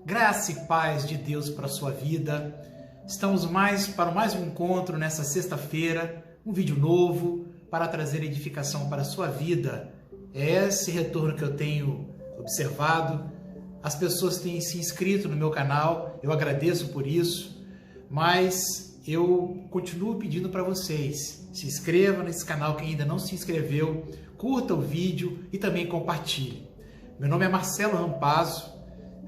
Graça e paz de Deus para a sua vida. Estamos para mais um encontro nessa sexta-feira, um vídeo novo para trazer edificação para a sua vida. É esse retorno que eu tenho observado. As pessoas têm se inscrito no meu canal, eu agradeço por isso, mas eu continuo pedindo para vocês, se inscreva nesse canal quem ainda não se inscreveu, curta o vídeo e também compartilhe. Meu nome é Marcelo Rampazzo,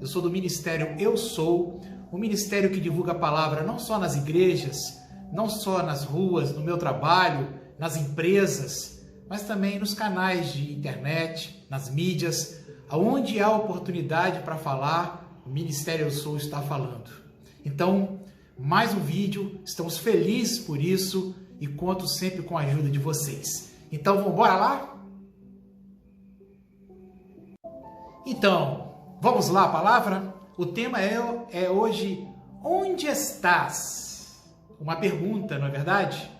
eu sou do Ministério Eu Sou, um ministério que divulga a palavra não só nas igrejas, não só nas ruas, no meu trabalho, nas empresas, mas também nos canais de internet, nas mídias, aonde há oportunidade para falar, o Ministério Eu Sou está falando. Então, mais um vídeo, estamos felizes por isso e conto sempre com a ajuda de vocês. Então, vamos embora lá? Então, vamos lá a palavra? O tema é hoje, onde estás? Uma pergunta, não é verdade?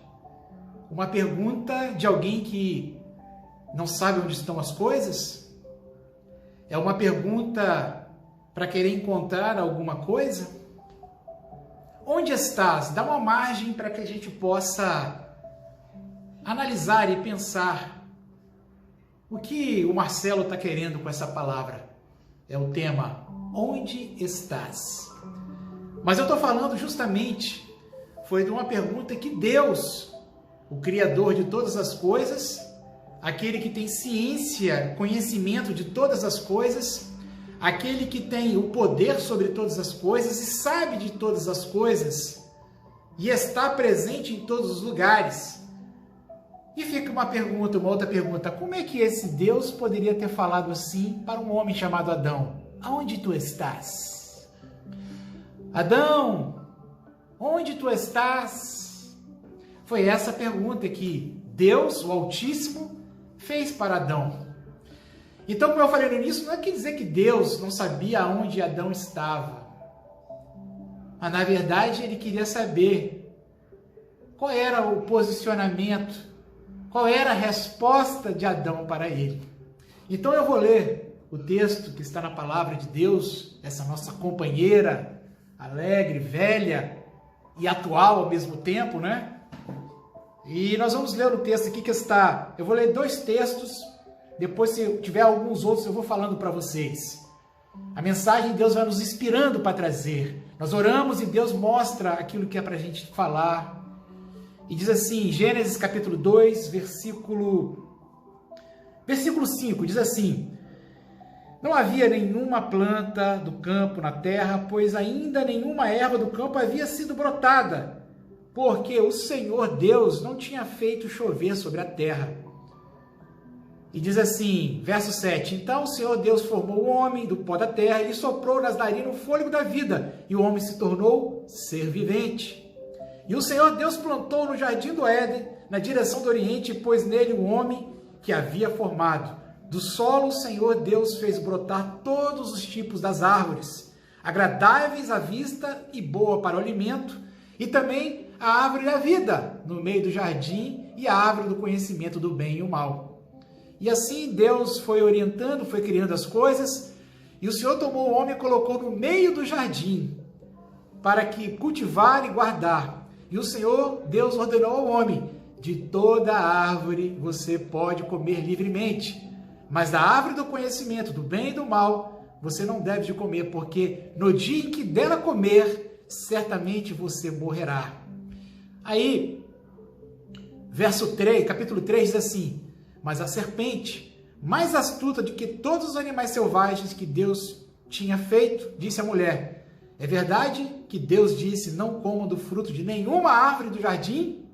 Uma pergunta de alguém que não sabe onde estão as coisas? É uma pergunta para querer encontrar alguma coisa? Onde estás? Dá uma margem para que a gente possa analisar e pensar o que o Marcelo está querendo com essa palavra. É o tema, onde estás? Mas eu estou falando justamente, foi de uma pergunta que Deus, o Criador de todas as coisas, aquele que tem ciência, conhecimento de todas as coisas, aquele que tem o poder sobre todas as coisas e sabe de todas as coisas e está presente em todos os lugares. E fica uma outra pergunta, como é que esse Deus poderia ter falado assim para um homem chamado Adão? Aonde tu estás? Adão, onde tu estás? Foi essa pergunta que Deus, o Altíssimo, fez para Adão. Então, como eu falei no início, não é quer dizer que Deus não sabia onde Adão estava. Mas, na verdade, ele queria saber qual era o posicionamento, qual era a resposta de Adão para ele. Então, eu vou ler o texto que está na palavra de Deus, essa nossa companheira, alegre, velha e atual ao mesmo tempo, né? E nós vamos ler o texto aqui que está... Eu vou ler dois textos, depois se tiver alguns outros eu vou falando para vocês. A mensagem de Deus vai nos inspirando para trazer. Nós oramos e Deus mostra aquilo que é para a gente falar. E diz assim, Gênesis capítulo 2, versículo 5, diz assim: não havia nenhuma planta do campo na terra, pois ainda nenhuma erva do campo havia sido brotada, porque o Senhor Deus não tinha feito chover sobre a terra. E diz assim, verso 7, então o Senhor Deus formou o homem do pó da terra e lhe soprou nas narinas o fôlego da vida, e o homem se tornou ser vivente. E o Senhor Deus plantou no jardim do Éden, na direção do oriente, e pôs nele o homem que havia formado. Do solo o Senhor Deus fez brotar todos os tipos das árvores, agradáveis à vista e boa para o alimento, e também a árvore da vida no meio do jardim e a árvore do conhecimento do bem e o mal. E assim Deus foi orientando, foi criando as coisas, e o Senhor tomou o homem e colocou no meio do jardim para que cultivar e guardar. E o Senhor Deus ordenou ao homem: de toda árvore você pode comer livremente, mas da árvore do conhecimento do bem e do mal você não deve de comer, porque no dia em que dela comer, certamente você morrerá. Aí, verso 3, capítulo 3 diz assim: mas a serpente, mais astuta do que todos os animais selvagens que Deus tinha feito, disse à mulher: é verdade que Deus disse, não comam do fruto de nenhuma árvore do jardim?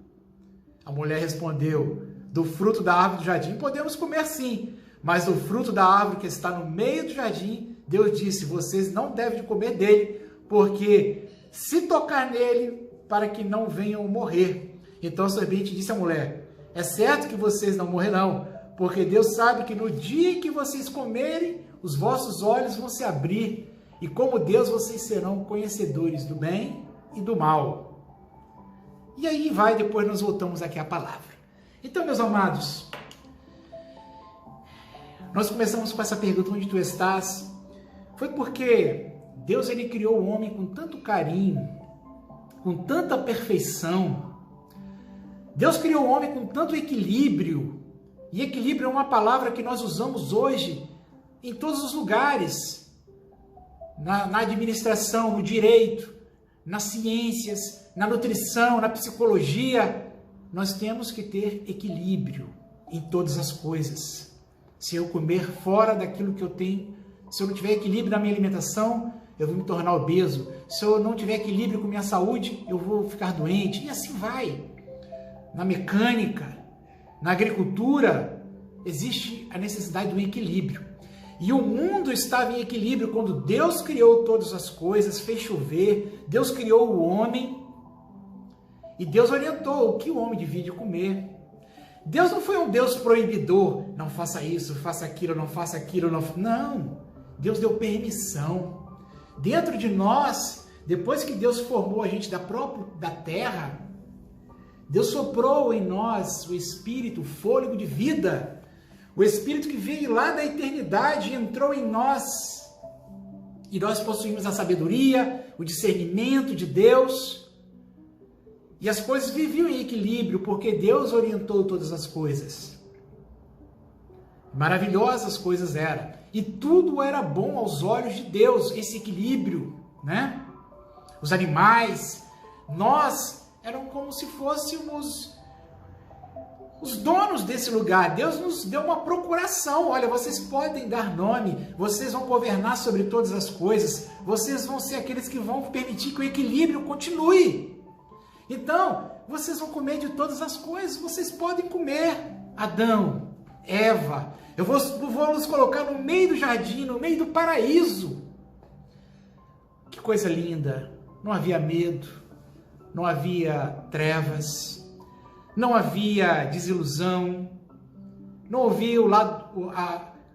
A mulher respondeu: do fruto da árvore do jardim podemos comer sim, mas do fruto da árvore que está no meio do jardim, Deus disse, vocês não devem comer dele, porque se tocar nele, para que não venham morrer. Então a serpente disse à mulher: é certo que vocês não morrerão, porque Deus sabe que no dia que vocês comerem, os vossos olhos vão se abrir, e como Deus vocês serão conhecedores do bem e do mal. E aí depois nós voltamos aqui à palavra. Então, meus amados, nós começamos com essa pergunta, onde tu estás? Foi porque Deus ele criou o homem com tanto carinho, com tanta perfeição. Deus criou o homem com tanto equilíbrio. E equilíbrio é uma palavra que nós usamos hoje em todos os lugares. Na administração, no direito, nas ciências, na nutrição, na psicologia. Nós temos que ter equilíbrio em todas as coisas. Se eu comer fora daquilo que eu tenho, se eu não tiver equilíbrio na minha alimentação, eu vou me tornar obeso. Se eu não tiver equilíbrio com minha saúde, eu vou ficar doente. E assim vai. Na mecânica, na agricultura, existe a necessidade do equilíbrio. E o mundo estava em equilíbrio quando Deus criou todas as coisas, fez chover, Deus criou o homem e Deus orientou o que o homem devia comer. Deus não foi um Deus proibidor, não faça isso, faça aquilo, não faça aquilo, não. Deus deu permissão. Dentro de nós, depois que Deus formou a gente da terra, Deus soprou em nós o Espírito, o fôlego de vida. O Espírito que veio lá da eternidade entrou em nós. E nós possuímos a sabedoria, o discernimento de Deus. E as coisas viviam em equilíbrio, porque Deus orientou todas as coisas. Maravilhosas coisas eram. E tudo era bom aos olhos de Deus, esse equilíbrio, né? Os animais, nós eram como se fôssemos os donos desse lugar. Deus nos deu uma procuração. Olha, vocês podem dar nome, vocês vão governar sobre todas as coisas, vocês vão ser aqueles que vão permitir que o equilíbrio continue. Então, vocês vão comer de todas as coisas, vocês podem comer. Adão, Eva, eu vou nos colocar no meio do jardim, no meio do paraíso. Que coisa linda! Não havia medo, não havia trevas, não havia desilusão, não havia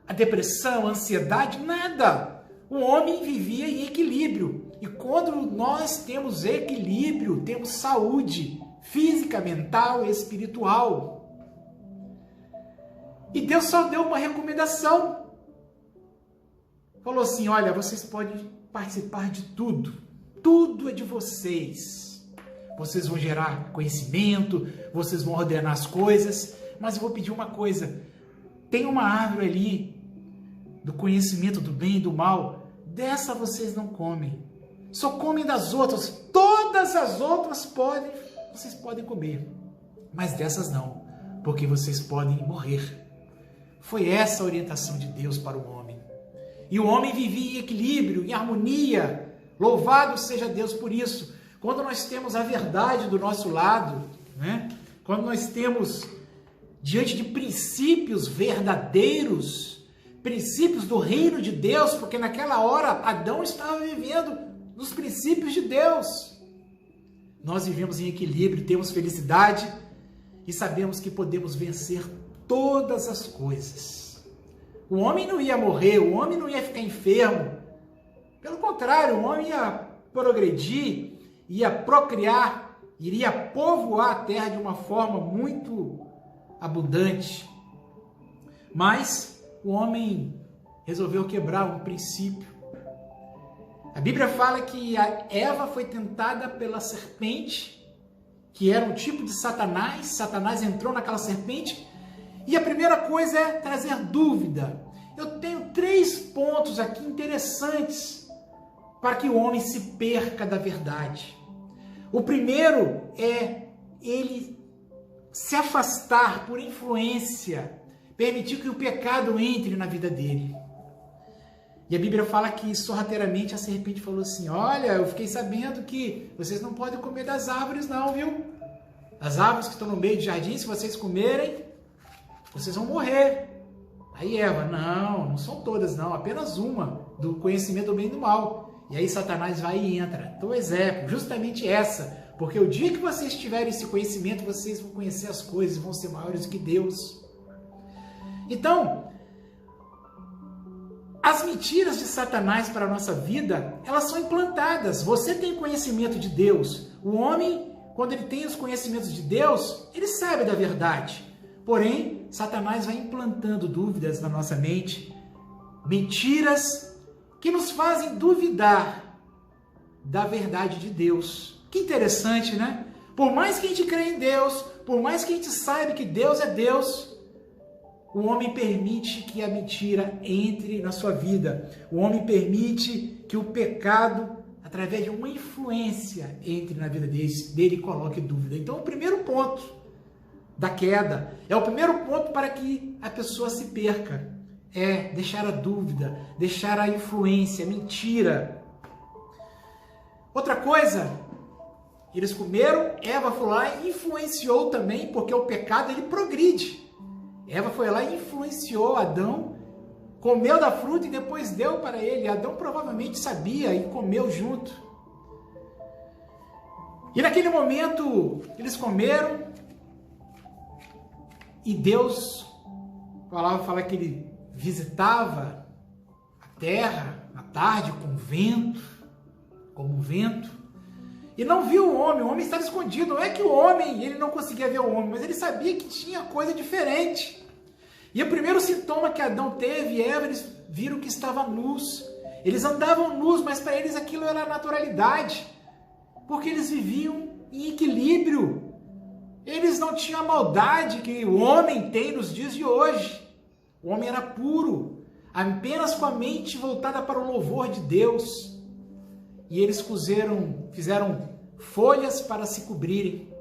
a depressão, a ansiedade, nada. O homem vivia em equilíbrio. E quando nós temos equilíbrio, temos saúde física, mental e espiritual. E Deus só deu uma recomendação. Falou assim, olha, vocês podem participar de tudo. Tudo é de vocês. Vocês vão gerar conhecimento, vocês vão ordenar as coisas, mas eu vou pedir uma coisa. Tem uma árvore ali do conhecimento do bem e do mal. Dessa vocês não comem. Só comem das outras. Todas as outras vocês podem comer. Mas dessas não, porque vocês podem morrer. Foi essa a orientação de Deus para o homem. E o homem vivia em equilíbrio, em harmonia. Louvado seja Deus por isso. Quando nós temos a verdade do nosso lado, né? Quando nós temos diante de princípios verdadeiros, princípios do reino de Deus, porque naquela hora Adão estava vivendo nos princípios de Deus. Nós vivemos em equilíbrio, temos felicidade e sabemos que podemos vencer todas as coisas. O homem não ia morrer, o homem não ia ficar enfermo. Pelo contrário, o homem ia progredir, ia procriar, iria povoar a terra de uma forma muito abundante. Mas o homem resolveu quebrar um princípio. A Bíblia fala que a Eva foi tentada pela serpente, que era um tipo de Satanás. Satanás entrou naquela serpente. E a primeira coisa é trazer dúvida. Eu tenho 3 pontos aqui interessantes para que o homem se perca da verdade. O primeiro é ele se afastar por influência, permitir que o pecado entre na vida dele. E a Bíblia fala que sorrateiramente a serpente falou assim, olha, eu fiquei sabendo que vocês não podem comer das árvores não, viu? As árvores que estão no meio do jardim, se vocês comerem, vocês vão morrer. Aí Eva, não são todas não, apenas uma, do conhecimento do bem e do mal. E aí Satanás vai e entra. Então, exemplo, justamente essa. Porque o dia que vocês tiverem esse conhecimento, vocês vão conhecer as coisas, vão ser maiores do que Deus. Então, as mentiras de Satanás para a nossa vida, elas são implantadas. Você tem conhecimento de Deus. O homem, quando ele tem os conhecimentos de Deus, ele sabe da verdade. Porém, Satanás vai implantando dúvidas na nossa mente, mentiras que nos fazem duvidar da verdade de Deus. Que interessante, né? Por mais que a gente creia em Deus, por mais que a gente saiba que Deus é Deus, o homem permite que a mentira entre na sua vida. O homem permite que o pecado, através de uma influência, entre na vida dele e coloque dúvida. Então, o primeiro ponto da queda é o primeiro ponto para que a pessoa se perca. É deixar a dúvida, deixar a influência, a mentira. Outra coisa, eles comeram, Eva foi lá e influenciou também, porque o pecado ele progride. Eva foi lá e influenciou Adão, comeu da fruta e depois deu para ele. Adão provavelmente sabia e comeu junto. E naquele momento eles comeram e Deus fala que ele visitava a terra à tarde como um vento, e não viu o homem estava escondido. Não é que o homem, ele não conseguia ver o homem, mas ele sabia que tinha coisa diferente. E o primeiro sintoma que Adão teve e Eva, eles viram que estavam nus. Eles andavam nus, mas para eles aquilo era naturalidade, porque eles viviam em equilíbrio. Eles não tinham a maldade que o homem tem nos dias de hoje. O homem era puro, apenas com a mente voltada para o louvor de Deus. E eles fizeram folhas para se cobrirem.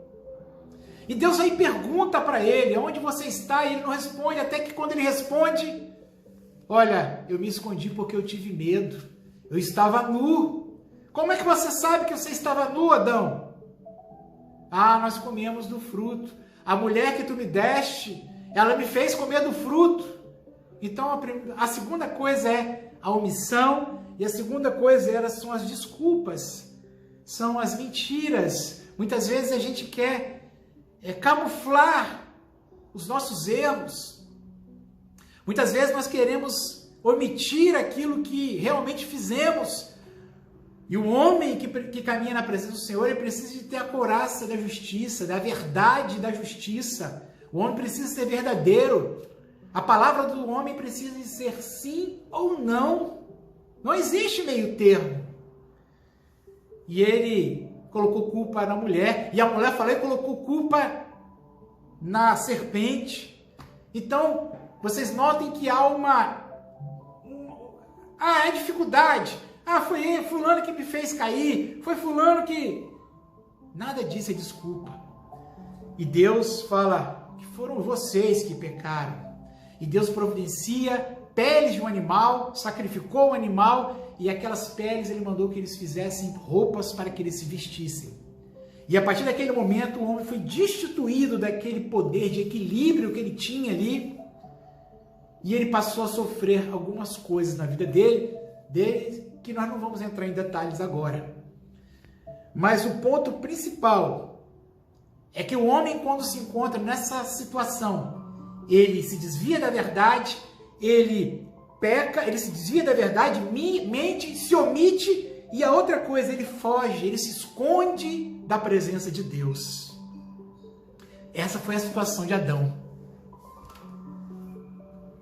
E Deus aí pergunta para ele, onde você está? E ele não responde, até que quando ele responde, olha, eu me escondi porque eu tive medo, eu estava nu. Como é que você sabe que você estava nu, Adão? Ah, nós comemos do fruto. A mulher que tu me deste, ela me fez comer do fruto. Então a segunda coisa é a omissão, e a segunda coisa são as desculpas, são as mentiras. Muitas vezes a gente quer camuflar os nossos erros. Muitas vezes nós queremos omitir aquilo que realmente fizemos. E o homem que caminha na presença do Senhor, ele precisa de ter a couraça da justiça, da verdade da justiça. O homem precisa ser verdadeiro. A palavra do homem precisa de ser sim ou não. Não existe meio termo. E ele colocou culpa na mulher. E a mulher colocou culpa na serpente. Então, vocês notem que há é dificuldade. Foi fulano que me fez cair. Foi fulano que... Nada disso é desculpa. E Deus fala que foram vocês que pecaram. E Deus providencia peles de um animal, sacrificou o animal, e aquelas peles ele mandou que eles fizessem roupas para que eles se vestissem. E a partir daquele momento o homem foi destituído daquele poder de equilíbrio que ele tinha ali, e ele passou a sofrer algumas coisas na vida dele que nós não vamos entrar em detalhes agora. Mas o ponto principal é que o homem, quando se encontra nessa situação, ele se desvia da verdade, ele peca, ele se desvia da verdade, mente, se omite, e a outra coisa, ele foge, ele se esconde da presença de Deus. Essa foi a situação de Adão.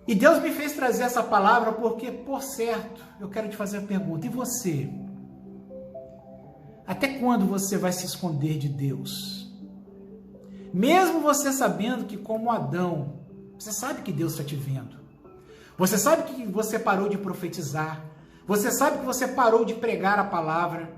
E Deus me fez trazer essa palavra porque, por certo, eu quero te fazer a pergunta, e você? Até quando você vai se esconder de Deus? Mesmo você sabendo que, como Adão, você sabe que Deus está te vendo. Você sabe que você parou de profetizar. Você sabe que você parou de pregar a palavra.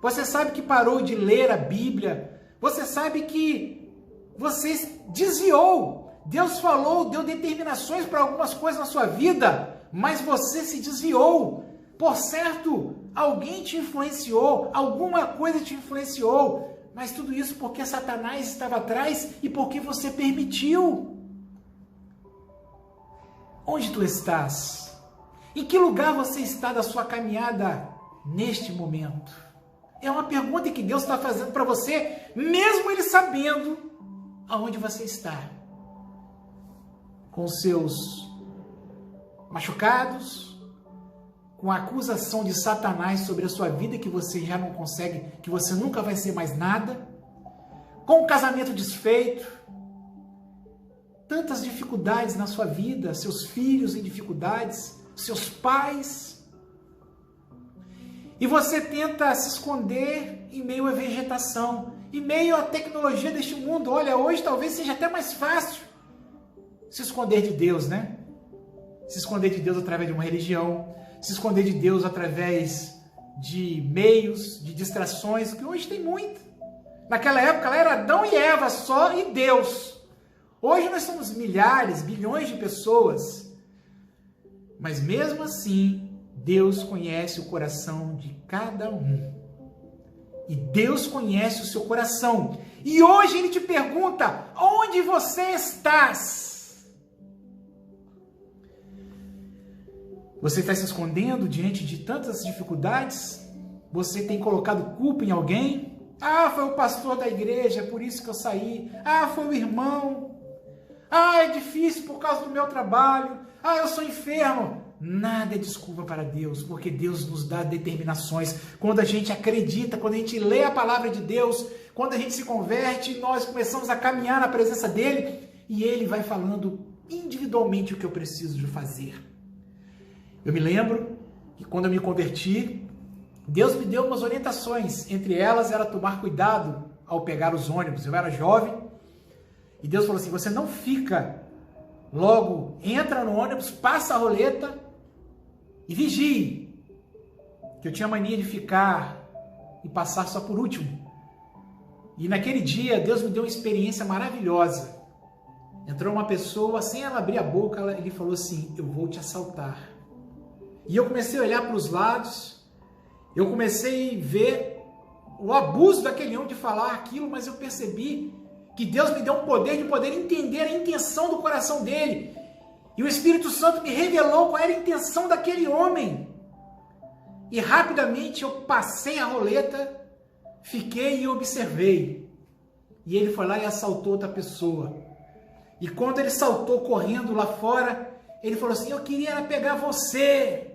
Você sabe que parou de ler a Bíblia. Você sabe que você desviou. Deus falou, deu determinações para algumas coisas na sua vida, mas você se desviou. Por certo, alguém te influenciou, alguma coisa te influenciou, mas tudo isso porque Satanás estava atrás e porque você permitiu. Onde tu estás? Em que lugar você está da sua caminhada neste momento? É uma pergunta que Deus está fazendo para você, mesmo Ele sabendo aonde você está. Com seus machucados, com a acusação de Satanás sobre a sua vida, que você já não consegue, que você nunca vai ser mais nada, com o casamento desfeito, tantas dificuldades na sua vida, seus filhos em dificuldades, seus pais. E você tenta se esconder em meio à vegetação, em meio à tecnologia deste mundo. Olha, hoje talvez seja até mais fácil se esconder de Deus, né? Se esconder de Deus através de uma religião, se esconder de Deus através de meios, de distrações, que hoje tem muito. Naquela época lá era Adão e Eva só e Deus. Hoje nós somos milhares, bilhões de pessoas. Mas mesmo assim, Deus conhece o coração de cada um. E Deus conhece o seu coração. E hoje Ele te pergunta, onde você estás? Você está se escondendo diante de tantas dificuldades? Você tem colocado culpa em alguém? Ah, foi o pastor da igreja, por isso que eu saí. Ah, foi o irmão. Ah, é difícil por causa do meu trabalho. Ah, eu sou enfermo. Nada é desculpa para Deus, porque Deus nos dá determinações. Quando a gente acredita, quando a gente lê a palavra de Deus, quando a gente se converte, nós começamos a caminhar na presença dEle e Ele vai falando individualmente o que eu preciso de fazer. Eu me lembro que quando eu me converti, Deus me deu umas orientações. Entre elas era tomar cuidado ao pegar os ônibus. Eu era jovem e Deus falou assim, você não fica logo, entra no ônibus, passa a roleta e vigie. Que eu tinha mania de ficar e passar só por último. E naquele dia Deus me deu uma experiência maravilhosa. Entrou uma pessoa, sem ela abrir a boca, ele falou assim, eu vou te assaltar. E eu comecei a olhar para os lados, eu comecei a ver o abuso daquele homem de falar aquilo, mas eu percebi que Deus me deu um poder de poder entender a intenção do coração dele. E o Espírito Santo me revelou qual era a intenção daquele homem. E rapidamente eu passei a roleta, fiquei e observei. E ele foi lá e assaltou outra pessoa. E quando ele saltou correndo lá fora, ele falou assim, eu queria pegar você.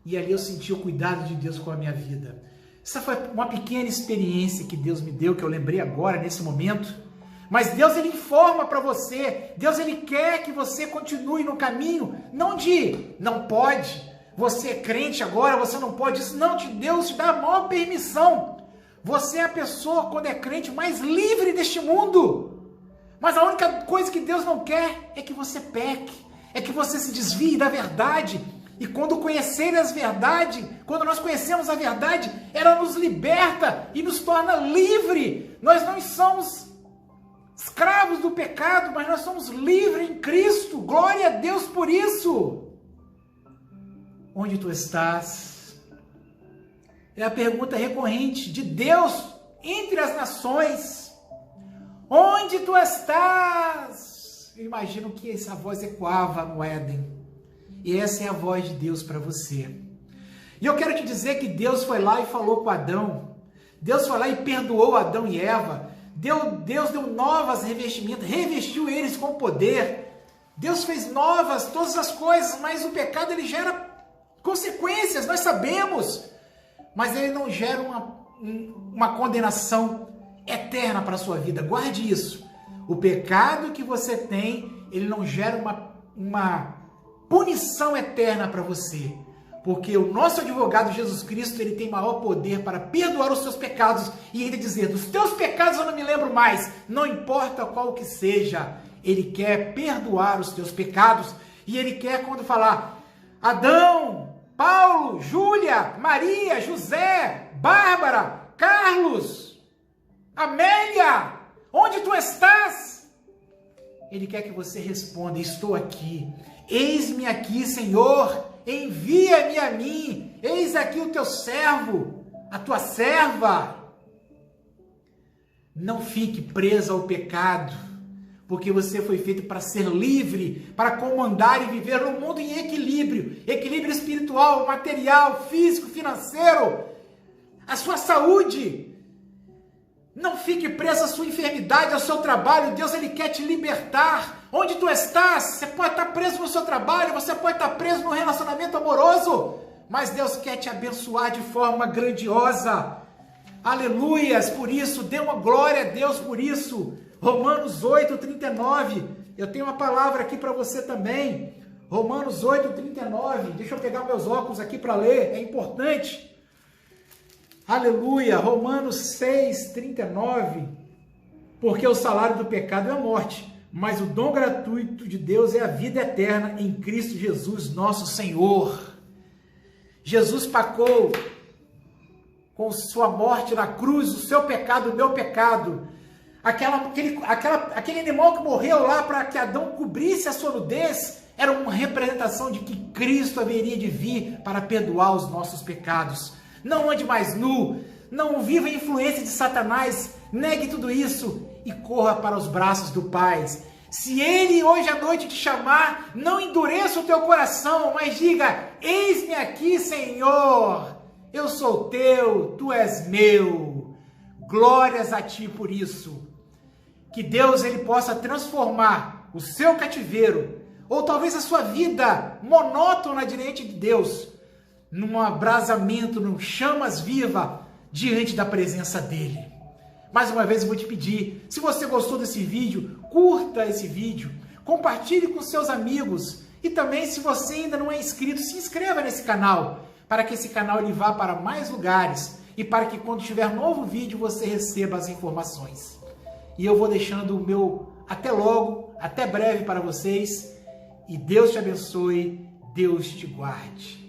E ali eu senti o cuidado de Deus com a minha vida. Essa foi uma pequena experiência que Deus me deu, que eu lembrei agora, nesse momento. Mas Deus, Ele informa para você. Deus, Ele quer que você continue no caminho, não de não pode. Você é crente agora, você não pode isso. Não, Deus te dá a maior permissão. Você é a pessoa, quando é crente, mais livre deste mundo. Mas a única coisa que Deus não quer é que você peque. É que você se desvie da verdade. E quando conhecer as verdades, quando nós conhecemos a verdade, ela nos liberta e nos torna livre. Nós não somos escravos do pecado, mas nós somos livres em Cristo. Glória a Deus por isso. Onde tu estás? É a pergunta recorrente de Deus entre as nações. Onde tu estás? Eu imagino que essa voz ecoava no Éden. E essa é a voz de Deus para você. E eu quero te dizer que Deus foi lá e falou com Adão. Deus foi lá e perdoou Adão e Eva. Deus deu novas revestimentos, revestiu eles com poder. Deus fez novas todas as coisas, mas o pecado ele gera consequências, nós sabemos. Mas ele não gera uma condenação eterna para a sua vida. Guarde isso. O pecado que você tem, ele não gera uma punição eterna para você, porque o nosso advogado Jesus Cristo, ele tem maior poder para perdoar os seus pecados e ainda dizer, dos teus pecados eu não me lembro mais, não importa qual que seja, ele quer perdoar os teus pecados e ele quer quando falar, Adão, Paulo, Júlia, Maria, José, Bárbara, Carlos, Amélia, onde tu estás? Ele quer que você responda, estou aqui. Eis-me aqui, Senhor, envia-me a mim, eis aqui o teu servo, a tua serva. Não fique preso ao pecado, porque você foi feito para ser livre, para comandar e viver no mundo em equilíbrio, equilíbrio espiritual, material, físico, financeiro, a sua saúde. Não fique preso à sua enfermidade, ao seu trabalho. Deus, Ele quer te libertar. Onde tu estás? Você pode estar preso no seu trabalho, você pode estar preso no relacionamento amoroso, mas Deus quer te abençoar de forma grandiosa. Aleluias por isso, dê uma glória a Deus por isso. Romanos 8:39, eu tenho uma palavra aqui para você também. Romanos 8:39. Deixa eu pegar meus óculos aqui para ler, é importante. Aleluia. Romanos 6:39. Porque o salário do pecado é a morte, mas o dom gratuito de Deus é a vida eterna em Cristo Jesus, nosso Senhor. Jesus pagou com sua morte na cruz o seu pecado, o meu pecado. Aquele animal que morreu lá para que Adão cobrisse a sua nudez era uma representação de que Cristo haveria de vir para perdoar os nossos pecados. Não ande mais nu, não viva a influência de Satanás, negue tudo isso e corra para os braços do Pai. Se Ele hoje à noite te chamar, não endureça o teu coração, mas diga: eis-me aqui, Senhor, eu sou teu, tu és meu. Glórias a ti por isso. Que Deus ele possa transformar o seu cativeiro, ou talvez a sua vida monótona diante de Deus, num abrasamento, num chamas viva diante da presença dele. Mais uma vez eu vou te pedir, se você gostou desse vídeo, curta esse vídeo, compartilhe com seus amigos e também, se você ainda não é inscrito, se inscreva nesse canal, para que esse canal ele vá para mais lugares e para que quando tiver novo vídeo você receba as informações. E eu vou deixando o meu até logo, até breve para vocês, e Deus te abençoe, Deus te guarde.